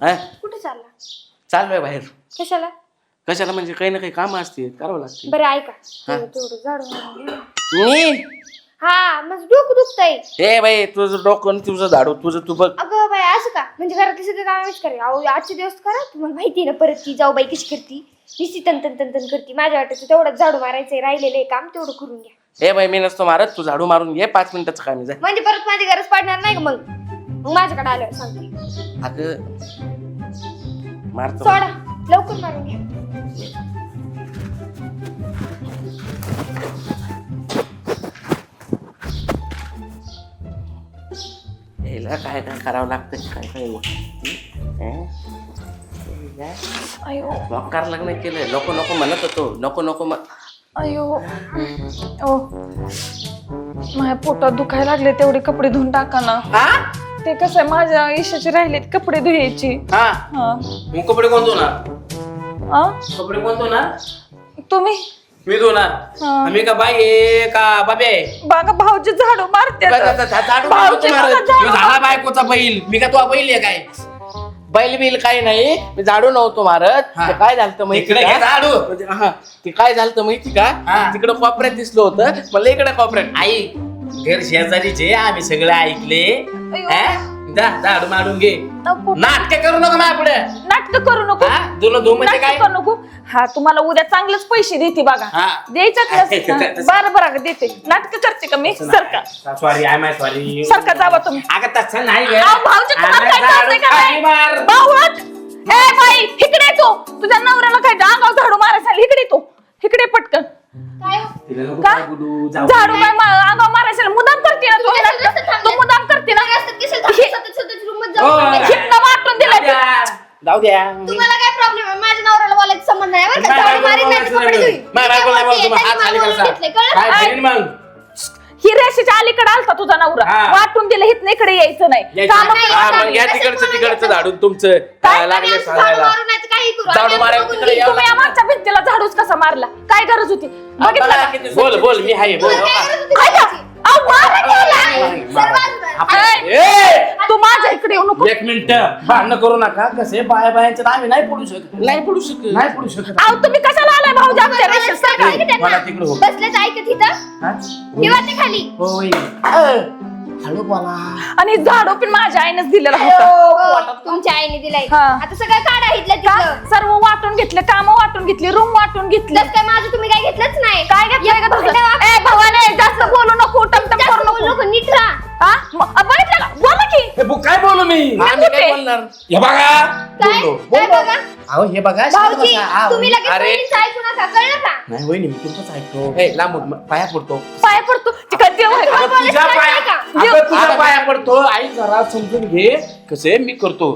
हा कुठे चालला? चाललोय बाहेर. कशाला? कशाला म्हणजे काही ना काही काम असते करावं लागते. बरं ऐका, हा. तेवढं झाडू मारून घे. मी हा माझं डोकं दुखतंय. ए बाई तुझं डोकं आणि तुझं झाडू तुझं तू बघ. अगं बाई असं का? म्हणजे घरातली सगळी कामं मीच करेन. अहो आजचे दिवस करा, तुम्हाला माहिती ना परत ती जाऊ बाई कशी करती, नुसती तन तन तन तन करती. माझ्या वाटतं तेवढंच झाडू मारायचंय, राहिलेलं काम तेवढं करून घ्या. ए बाई मी नसतो मारत, तू झाडू मारून घे 5 मिनिटाचं काम आहे. म्हणजे परत माझी गरज पडणार नाही का? मग माझ्याकडे आल्यावर सांगते. अगं मारतो सोडा लवकर मारून घ्या. याला काय काय करावं लागतं काय काय अयो मकार लग्न केलंय. नको नको म्हणत होतो, नको नको अयो ओ माझ्या पोटात दुखायला लागले, तेवढे कपडे धुवून टाका ना. ते कसं आहे, माझ्या ईशाचे राहिलेत कपडे धुयायची. हा हा मग कपडे कोण धुणार? कपडे कोण धुणार? तुम्ही मी धुणार. हा. आम्ही का बाई आहे का बाबे आहे? बघा भाऊजी झाडू मारते. झाडू भाऊजी मारतो बघा, मारत. झाडू ह्यो झाला बायकोचा बैल. मी का तुझा बैल आहे काय? बैल बिल काही नाही, मी झाडू नव्हतो मारत. ते काय झालं माहिती का? झाडू हा ते काय झालं माहिती का? तिकडे कोपऱ्यात दिसलं होतं, मला इकडे कोपऱ्यात आई घर शेजारीचे आम्ही सगळं ऐकले. झाडू मारून घे. नाटक करू नको माझ्या पुढे. नाटक करू नको. तुला धो म्हणजे काय? नाटक करू नको. हा तुम्हाला उद्या चांगलेच पैसे देते बघा. द्यायचं बरं बरं देते. नाटक करते का मी? सरका सॉरी आय माय सॉरी. सरका जावा तुम्ही. अगं तसं नाही भाऊजी तुम्हाला काय कळतंय का नाही? भाऊट ए बाई इकडे येतो. तुझ्या नवऱ्याला काय अंगावर झाडू मारायचं? इकडे येतो, इकडे पटकन. का झाडू काय अंगावर मारायचं? मुदाम करते ना तू मुदाम करते ना. वाटून दिलाय. जाऊ द्या. तुम्हाला काय प्रॉब्लेम आहे? माझ्या नवऱ्याला बोलायचं संबंध नाही बरं का? झाडू मारीत नाही तर कपडे धुईन. काय मग ही रेषेच्या अलीकडे आलता तुझा नवरा, वाटून दिलं हित इकडे यायचं नाही. या तिकडचं झाडून तुमचं लागले सांगायला. झाडू मारायला तिकडे यावं तुम्ही आमच्या भिंतीला झाडूच कसा मारला? काय गरज होती? बघितलं का? बोल बोल मी आहे बोल. तू माझ्या इकडे येऊ नको. 1 मिनिट भांडण करू नका. कसे बाया बायांचं आम्ही नाही पडू शकत. नाही पडू शकत. अहो तुम्ही कशाला आलाय भाऊजी आमच्या रेषेत? मला तिकडे हो. बसलेच ऐकत इथं ठेवा ते खाली. हळू बोला. आणि झाडू पण माझ्या आईनेच दिलेला होता. तुमच्या आईने दिलाय. हा. आता सगळं काढा इथलं तिथलं. सर्व वाटून घेतले, काम वाटून घेतली, रूम वाटून घेतली. तसं काय माझं तुम्ही काय घेतलंच नाही. काय घेतलंय का तुझं? ए भवाने जास्त बोलू नको, टमटम जास्त करू बोलू नको. नको, नीट राहा. हा? बघितलं का? बोला की. काय बोलू मी? आम्ही काय बोलणार? हे बघा काय काय बघा अहो हे बघा भाऊजी तुम्ही लगेच वहिनीचं ऐकू नका, कळलं का? नाही वहिनी मी तुमचंच ऐकतो. लांब पाया पडतो. पाया पडतो. तिकडे देव आहे. अगं, तुझ्या बोलायचं पाया नाही का? अगं, तुझ्या पाया पडतो. आई जरा समजून घे कसे मी करतो.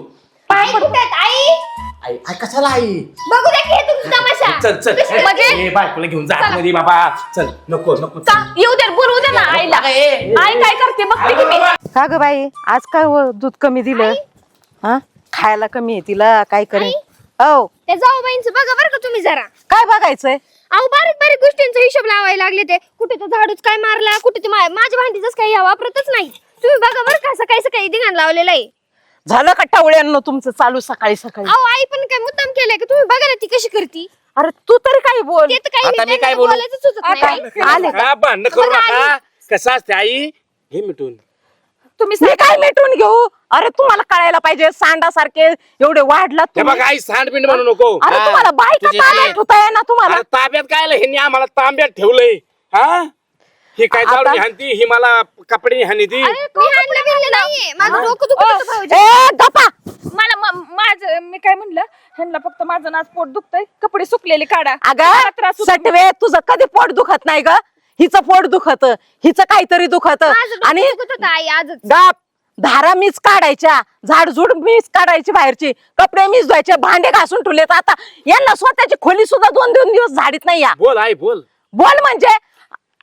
आई कुठे आहेत? आई आई कशाला आई? बघू दे की हे तुमचा तमाशा. चल म्हणजे? बायकोला घेऊन जा मध्ये बाबा. चल नको नको. येऊ दे, बोलू दे ना आईला. आई काय करते बघते की मी. का ग बाई आज काय दूध कमी दिलं? हा खायला कमी आहे तिला, काय करेन? हो त्या जाऊबाईंचं बघा बरं का तुम्ही जरा. काय बघायचंय? अहो बारीक बारीक गोष्टींचा हिशोब लावायला लागले ते. कुठे तो झाडूच काय मारला, कुठे ते माझ्या भांडीच काही वापरतच नाही. तुम्ही बघा बरं का सकाळी सकाळी धिंगाण लावलेलं आहे. झालं का टवळ्यांनो तुमचं चालू सकाळी सकाळी? अहो आई पण काय मुद्दाम केलंय का? तुम्ही बघा ना ती कशी करती. अरे तू तरी काय बोल. ते तर काही आता मी त्यांना काय बोलू? बोलायचं सुचत नाही बाई. आले का? भांडण करू नका. कसं असते आई हे मिटून. तुम्ही मी काय मिटून घेऊ? अरे तुम्हाला कळायला पाहिजे, सांडासारखे एवढे वाढला हे तुम्ही. बघा आई सांडबिंड म्हणू नको. अरे तुम्हाला बायका तुझे ताब्यात ते- ठेवताय ना तुम्हाला. अरे ताब्यात काय ह्यांनी आम्हाला तांब्यात ठेवलंय. हा हे काय आता- जाऊन हानती ही मला कपडे हानी ती. मी हाणलं बिणलं नाहीये. माझं डोकं दुखत होतं भाऊजी. ए गप्पा. मला माझं मी काय म्हणलं, ह्यांना फक्त माझं नाच पोट दुखतंय, कपडे सुकलेले काढा. मला अगं त्रास होतो. सटवे तुझं कधी पोट दुखत नाही ग? हिचं पोट दुखत, हिचं काहीतरी दुखत. माझं डोकं आणि दुखत होतं आई आजच. गाप धारा मीच काढायच्या, झाडझुड मीच काढायची, बाहेरची कपडे मीच धुवायचे, भांडे घासून ठेवलेत. आता यांना स्वतःची खोली सुद्धा 2-2 दिवस झाडीत नाही. या बोल आई बोल. बोल म्हणजे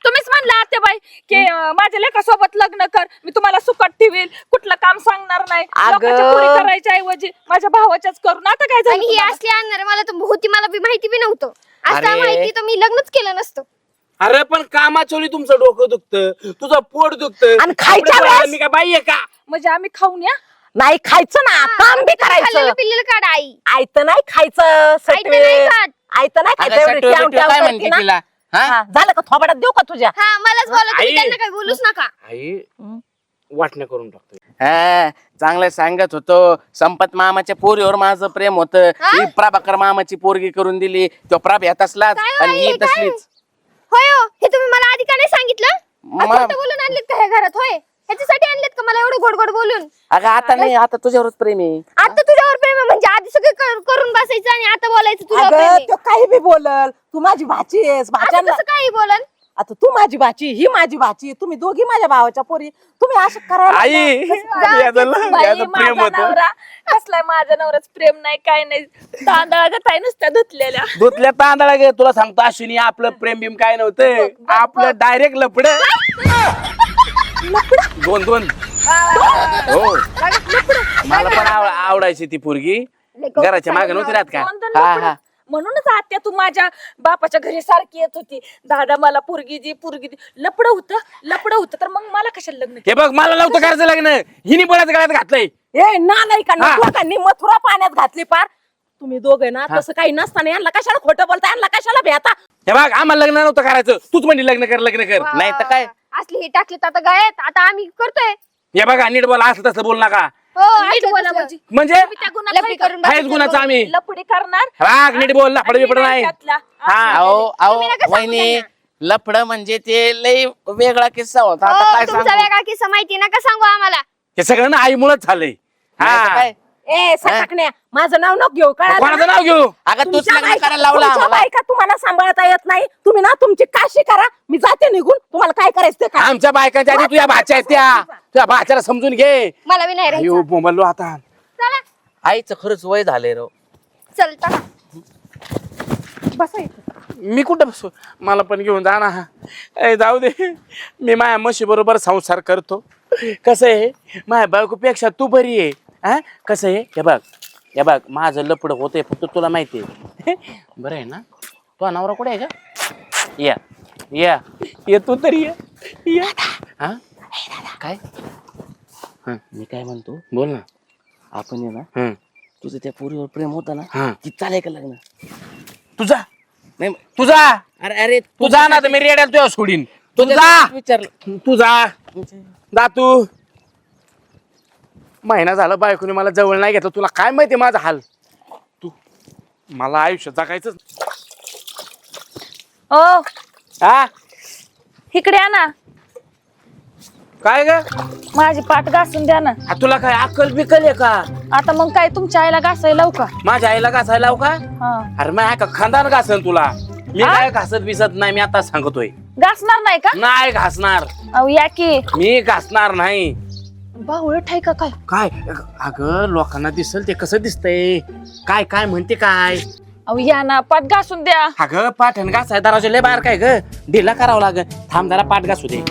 तुम्हीच म्हणला आत्याबाई की माझ्या लेकासोबत लग्न कर, मी तुम्हाला सुकट ठेवील, कुठलं काम सांगणार नाही, अगं. लोकांच्या पुरी करायच्या ऐवजी माझ्या भावाच्याच करून. आता काय झालं आणि ही तुम्हाला? असली आणणार मला तर होती, मला बी माहिती बी नव्हतं. असं अरे. माहिती तर मी लग्नच केलं नसतं. अरे पण कामाचोली तुमचं डोकं दुखतं, तुझं पोट दुखतं. आणि खायच्या कपडे वेळेस- मी काय बाई आहे का? म्हणजे आम्ही खाऊन या. नाही खायचं ना, काम बी करायचं. खाल्लेलं पिल्लेलं काढ आई. आयतं नाही खायचं, आयतं नाही खात. आयतं नाही अगं, खायचं. एवढी सटू ट्याव बिटू ट्याव काय करते म्हणते ना. तिला हा हा, झालं का थोबाडात देऊ का तुझ्या? हा मलाच बोला तुम्ही, आई. त्यांना काही बोलूच नका. आई वाटणं करून टाकतो. हा चांगलं सांगत होतो, संपत मामाच्या पोरीवर माझं प्रेम होतं. ही प्रभाकर मामाची पोरगी करून दिली, तो प्रभ ह्या तसलाच काय आणि ही होय, काय? तसलीच. होय हो, हे तुम्ही मला आधी का नाही सांगितलं? मग- खोटं बोलून आणलेत का ह्या घरात? होय, ह्याच्यासाठी आणलेत का मला एवढं गोड गोड बोलून? अगं आता नाही, आता तुझ्यावरच प्रेम आहे. आता तुझ्यावर प्रेम आहे म्हणजे आधी सगळं करून बसायचं आणि आता बोलायचं तुझ्यावर प्रेम अगं आहे. तो काही बी बोलल, तू माझी भाची आहेस. आता भाच्यांना कसं काही बोलन? आता तू माझी भाची, ही माझी भाची, तुम्ही दोघी माझ्या भावाच्या पोरी, तुम्ही असं करायला आई याचं बाई, प्रेम माझा होत. नवरा कसलाय, माझ्या नवऱ्याच प्रेम नाही काय नाही, तांदळागत आहे नुसत्या धुतलेल्या. धुतल्या तांदळा गे तुला सांगतो अश्विनी, आपलं प्रेम बिम काय नव्हतं, आपलं डायरेक्ट लपड दोन दोन. हो मला पण आवडायची ती पोरगी, घराच्या मागे नव्हती राहत का? दोन-दोन हा लफडं. हा म्हणूनच आत्या तू माझ्या बापाच्या घरी सारखी येत होती, दादा मला पोरगी दे पोरगी दे. लपड होतं तर मग मला कशाला लग्न केलं? हे बघ, मला नव्हतं करायचं लग्न, हिने बोलायचं गळ्यात घातलंय. ए ना नाही का हा. दोघांनी मथुरा पाण्यात घातली पार. तुम्ही दोघे ना तसं काही नसताना यांना कशाला खोटं बोलता, यांना कशाला भेटा? हे बघ, आम्हाला लग्न नव्हतं करायचं, तूच म्हणजे लग्न कर नाही तर काय. असली हे टाकलेत आता गळ्यात, आता आम्ही करतोय. हे बघा, नीट बोला, असं तसं बोल नका. हो नीट असं बोला तसं. म्हणजे म्हणजे त्या गुणाचं लफडी आहे का? करून काहीच बसायचं. गुणाचं आम्ही. लपडी करणार राग नीट बोल, लफड बिपड नाही. त्यातला. हा अहो अहो तुम्ही नका सांगू वहिनी, त्यांना. लफड म्हणजे ते लय वेगळा किस्सा होता. आता हो, काय तुमचा सांगू, वेगळा किस्सा माहिती नका सांगू आम्हाला. हे सगळं ना आईमुळेच झालंय. हा ए सटकण्या, माझं नाव नको घेऊ, कळालं कोणाचं ना? नाव घेऊ? अगं तूच तुमच्या लग्न बायका- करायला लावला तुमच्या आम्हाला. बायका तुम्हाला सांभाळता येत नाही, तुम्ही ना तुमची काशी करा, मी जाते निघून. तुम्हाला काय करायचं ते करा. आमच्या बायकांच्या आधी तुझ्या भाच्या आहेत त्या, तुझ्या भाच्याला समजून घे. मला बी नाही राहायचं. अयो बोंबलो आता. चला आईचं खरंच वय झालंय राव. चल टाका. बसा इथं. मी कुठं बसू, मला पण घेऊन जा ना. ए जाऊ दे, मी माझ्या म्हशी बरोबर संसार करतो. कसं आहे, माझ्या बायकोपेक्षा तू बरी आहे. हा कसं आहे, हे बघ माझं लपड होतंय, फक्त तुला माहिती आहे. बरं आहे ना, तो नवरा कुठे आहे का? या या ये तू तरी ये. हा काय मी काय म्हणतो, बोल ना. आपण ये ना, तुझं त्या पोरीवर प्रेम होतं ना, ती चालेल का लग्न? तुझा नाही तुझा, अरे अरे तुझा ना, तर मी रेड्याला तुझ्या सोडीन. तुझा विचारलं, तुझा जा तू. महिना झाला बायकोने मला जवळ नाही घेतलं, तुला काय माहिती माझा हाल. तू मला आयुष्य जगायचं. ओ हा इकडे या ना, काय ग? माझी पाठ घासून द्या ना. तुला काय अक्कल बिकल आहे का? आता मग काय तुमच्या आईला घासायला लावू का? माझ्या आईला घासायला लावू का? हा. अरे माझ्या का खानदान घासन तुला. मी काय घासत बिसत नाही, मी आता सांगतोय. घासणार नाही का? नाही घासणार, अहो या की. मी घासणार नाही. बाहुळट आहे का काय? काय अगं, लोकांना दिसल ते कसं दिसतंय, काय काय म्हणते काय. अहो या ना, पाठ घासून द्या. अगं पाठण घासाय दराच्या लय बाहेर काय ग, ढिला करावं लागत. थांब जरा पाठ घासू दे.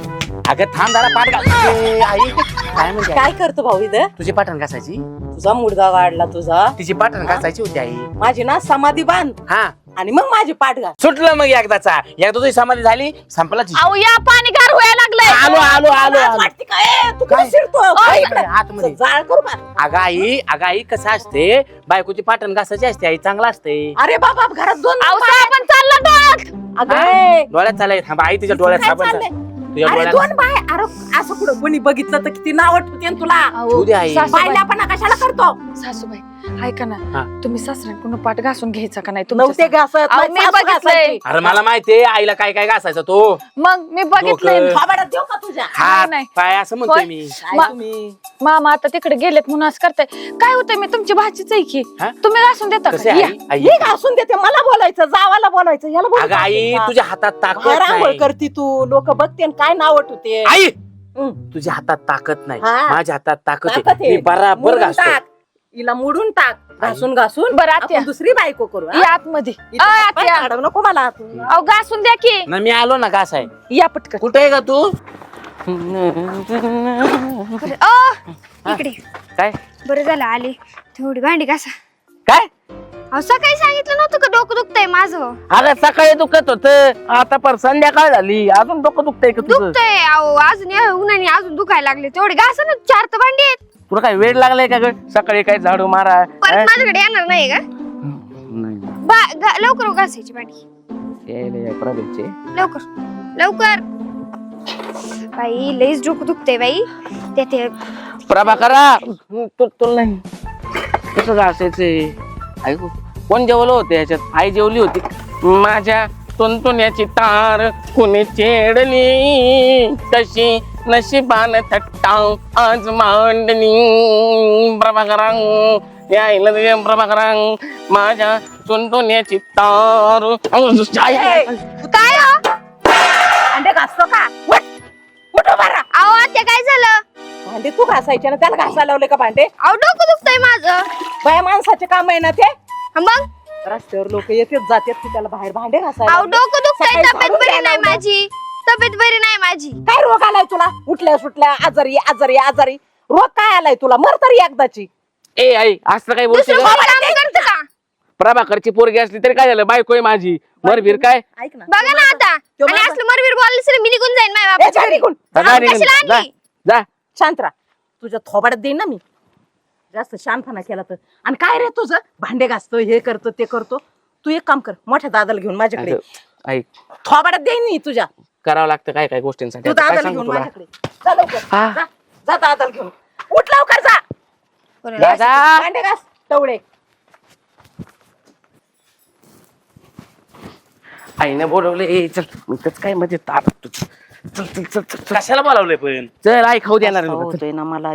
अगं थांब जरा पाठ घासू दे. आई काय म्हणते, काय करतो भाऊ इथं? तुझी पाठण घासायची? तुझा मुडदा वाढला तुझा. तिची पाठण घासायची होती आई. माझी ना समाधी बांध हा आणि मग माझी पाठ घाल. सुटलं मग एकदाचा, एकदा तुझी समाधी झाली, संपलाची. अहो या, पाणी गार व्हायला लागलंय. आलो आलो आलो लाज आलो. वाटते का? ए, तू काय? कुठे शिरतो? काय इकडे. इकडे आतमध्ये. जाळ करू का? अगं आई कसं असते, बायकोची पाठण घासायची असते आई, चांगला असते. अरे बाबा घरात दोन अहो पण चालला डोळ्यात. अगं हा? ए, डोळ्यात चालाय, थांब आई तिच्या डोळ्यात काय साबण चाललंय? तुझ्या अरे डोळ्यात. दोन बाय. अरे असं कुठं कोणी बघितलं तर किती नाव ठेवते ना तुला. तू दे आई. पाहिल्या पण कशाला करतो? सासूबाई ऐका ना, हा. तुम्ही सासऱ्यांकडून पाठ घासून घ्यायचा का नाही? नव्हते तुमच्या घासत अहो, माझी मी सासू बघितलंय. घासायची. अरे मला माहितीये आईला काय काय घासायचं तो. मग मी बघितलंय डोकं. ना. थोबाडात देऊ का तुझ्या? हात नाही. पाय असं म्हणतोय होय. मी. काय मा- तुम्ही? मामा आता तिकडे गेलेत म्हणून असं करताय. काय होतंय, मी तुमची भाचीच आहे की. हा? तुम्ही घासून देता कसे का? या. आई आई मी घासून देते, मला बोलायचं, जावाला बोलायचं, याला बोलू अगं आई का? तुझ्या हातात ताकद बाहेर आंघोळ नाही. करती तू, लोक बघते आणि काय नाव ठेवते. आई हं. तुझ्या हातात ताकद नाही, हा. माझ्या हातात ताकद ताकद आहे. आहे. मी बराबर मोडून घासतो. टाक. हिला मोडून टाक, घासून घासून. बरं, आत्या. आपण दुसरी बायको करू. हा? या आतमध्ये. इथं अय, हात पाय आत्या. काढू नको मला आतून. अहो घासून द्या की. ना मी आलो ना घासाय. या पटकन. कुठे आहे का तू? इकडे काय बरं झालं आले. थोडी भांडी घासा. काय अहो सकाळी सांगितलं नव्हतं का डोकं दुखतंय माझं? अगं सकाळी दुखत होत, आता पर संध्याकाळ झाली, अजून डोकं दुखतंय का तुझं? दुखतंय अहो, अजून या उन्हाने अजून दुखायला लागले. तेवढे घासा ना, 4 तर भांडी आहेत. तुला काय वेळ लागलाय का ग सकाळी काय झाडू मारा परत माझ्याकडे येणार नाही का नाही लवकर घासायची भांडी प्रभेचे लवकर लवकर. बाई लईच डोकं दुखते बाई. ते प्रभाकरा तुला नाही कसं घासायचंय. ऐकू कोण जेवलं होतं याच्यात आई जेवली होती. माझ्या तुंतुण्याची तार कुणी छेडली कशी नशिबान थट्टा आज मांडणी प्रभाकरांग यायला दे प्रभाकरांग माझ्या तुंतुण्याची तार. काय हो? भांडे घासतो का उठ बरा. अहो आत्या काय झालं? भांडे तू घासायचे ना त्याला घासायला लावले का भांडे. अहो डोकं दुखतंय माझं. बाया माणसाचे काम आहे ना ते. मग रस्त्यावर लोक येतात जातात की त्याला बाहेर भांडे घासायला अहो लावले. डोकं दुखतंय. सकाळी तब्येत झाडून बरी द्यायला नाही लावलं. माझी. तब्येत बरी नाही माझी. काय रोग आलाय तुला उठल्या सुटल्या आजारी आजारी आजारी रोग काय आलाय तुला मर तरी एकदाची. ए आई असं काही बोलते दुसरं का? कोणी काम करतं का? प्रभाकरची पोरगी असली तरी काय झालं बायकोय माझी मरवीर काय ऐक ना बघा ना आता. तो आणि माझा- असलं मरवीर बोललं मी निघून जाईन माझ्या ए, बापाच्या जा घरी. निघून. जा निघून. कशाला जा आणली? जा शांत राहा तुझ्या थोबाड्यात देईन ना मी जास्त शांतपणा केला तर. आणि काय रे तुझं भांडे घासतो हे करतो ते करतो. तू एक काम कर मोठ्या दादाला घेऊन माझ्याकडे असं, ऐक थोबाड्यात देईन मी तुझ्या. करावं लागतं काय काय गोष्टींसाठी तू आता काय दादाला सांगू घेऊन तुला माझ्याकडे जा लवकर हा. जा. जा दादाला घेऊन उठ लवकर जा. दादा भांडे घास टवळे. आईने बोलवले चल मी तर काय म्हणजे ताप चल चल चल चल चल. कशाला बोलावलंय पण चल आई खाऊ देणार असं नाही. होतंय ना मला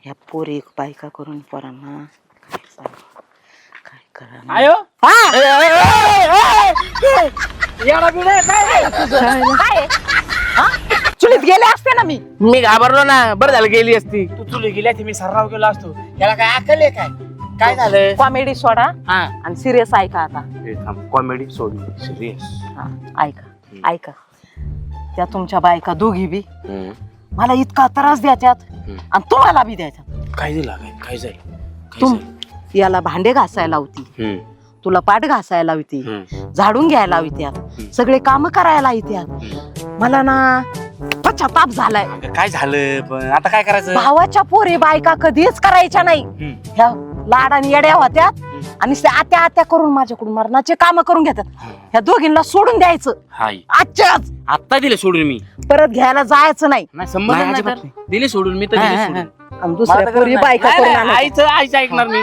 ह्या पोरी बायका करून पोरांना काय सांगू, काय करा आयो चुलीत गेले असते ना मी. मी घाबरलो ना बरं झालं गेली असती. तू चुली गेल्या मी सर्राव गेलो असतो. याला काय अकल आहे काय काय झालं कॉमेडी सोडा हा आणि सिरियस ऐका आता. कॉमेडी सोडली सिरियस हा, ऐका ऐका त्या तुमच्या बायका दोघी बी मला इतका त्रास द्याच्यात आणि तुम्हाला बी द्याच्यात. काय दिला काय काय झालं तुम याला भांडे घासायला लावती तुला पाठ घासायला लावती झाडून घ्यायला लावत्यात सगळे काम करायला येत्यात. मला ना पश्चाताप झालाय. काय झालं पण आता काय करायचं भावाच्या पोरी बायका कधीच करायच्या नाही. ह्या लाडाने येड्या होत्यात आणि ते आत्या आत्या करून माझ्याकडून मरणाचे काम करून घेतात. ह्या दोघींना सोडून द्यायचं हाय आजच्याच. आत्ता दिले सोडून मी परत घ्यायला जायचं नाही. नाही संबंध नाही, नाही अजिबात तर. दिले सोडून मी तर हा, दिले हा, सोडून आणि दुसऱ्या पोरी बायका करून आणायच्या. आईचं ऐकणार मी.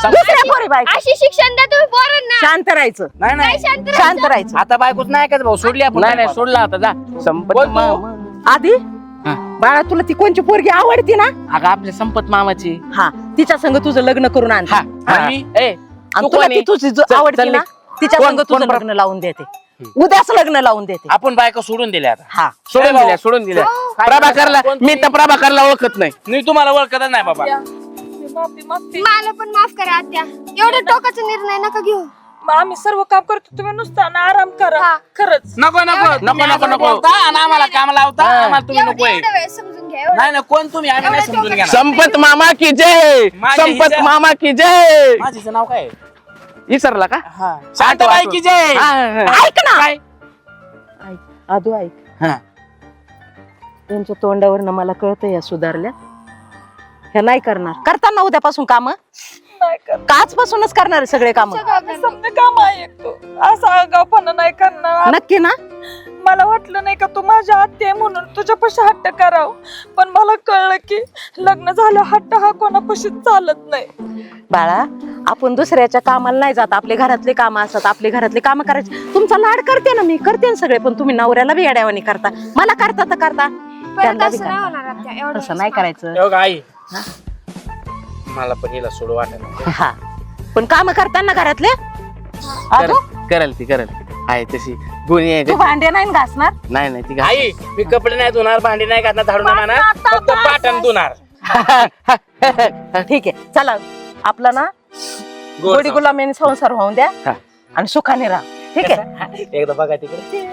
दुसऱ्या पोरी बायका अशी शिक्षण द्या तुम्ही पोरांना. शांत राहायचं नाही काय नाही शांत शांत राहायचं. आता बायकोच नाही ऐकायचं भाऊ सोडली आपण नाही नाही सोडला आता जा संपत बोल तू. मामा. आधी हा. बाळा तुला ती कोणची पोरगी आवडती ना. अगं आपल्या संपत मामाची हा तिच्या संग तुझं लग्न करून आण. हा हा. आणि ए आणि तू तुला कोण ती आहे? तुझी जो चल, आवडती चल ना निघ. तिच्या कोण- संग तुझं कोण लग्न लावून देते. उद्याच लग्न लावून देते. आपण बायको सोडून दिल्या आता हा सोडून दिल्या सोडून दिल्या काय प्रभाकरला कोण मी तर प्रभाकरला ओळखत नाही. मी तुम्हाला ओळखतच नाही बाबा मला पण माफ करा आत्या. एवढा टोकाचा निर्णय नका घेऊ. आम्ही सर्व काम करतो तुम्ही नुसता ना आराम करा हा. खरंच. नको नको नको नको नको आणि आम्हाला काम लावता आम्हाला तुम्ही एवढं नकोय एवढं वेळ समजून घ्या. एवढं. नाही ना कोण तुम्ही आम्ही नाही एवढं समजून घेणार संपत मामा की जय माझ्या संपत हिच्या- मामा की जय. माझीचं नाव काय आहे? विसरला का हा शांताबाई की जय हा, हा. ऐक ना काय ऐक आदू ऐक हा. त्यांच्या तोंडावरनं मला कळतं या सुधारल्या ह्या नाही करणार. करताना उद्यापासून काम नाही कर आजपासूनच करणार आहे सगळे काम. समजे काम ऐकतो असा आगावपणा नाही करणार. नक्की ना. मला वाटलं नाही का तू माझ्या आत्या आहे म्हणून तुझ्यापाशी हट्ट कराव पण मला कळलं की लग्न झालं हट्ट हा कोणापाशी चालत नाही. बाळा आपण दुसऱ्याच्या कामाला नाही जात. आपले घरातले काम असतात आपले घरातले काम करायचे. तुमचा लाड करते ना मी करते ना सगळे पण तुम्ही नवऱ्याला बी येड्यावानी करता. मला करता तर करता परत त्यांना बी असं नाही करा. होणार आत्या. एवढं तसं नाही करायचं. हो का आई मला पण हिला सोड वाटत हा पण काम करताना घरातले आदू, करल ती करल आहे तशी गुणी आहे तू भांडे नाही ना घासणार. नाही नाही ती आई मी कपडे नाही धुणार भांडी नाही घालणार झाडून नाही मारणार फक्त पाटण धुणार ठीक आहे चला आपला ना गोडी गुलामीने संसार होऊन द्या हा. आणि सुखाने राहा. ठीक आहे एकदा बघा तिकडे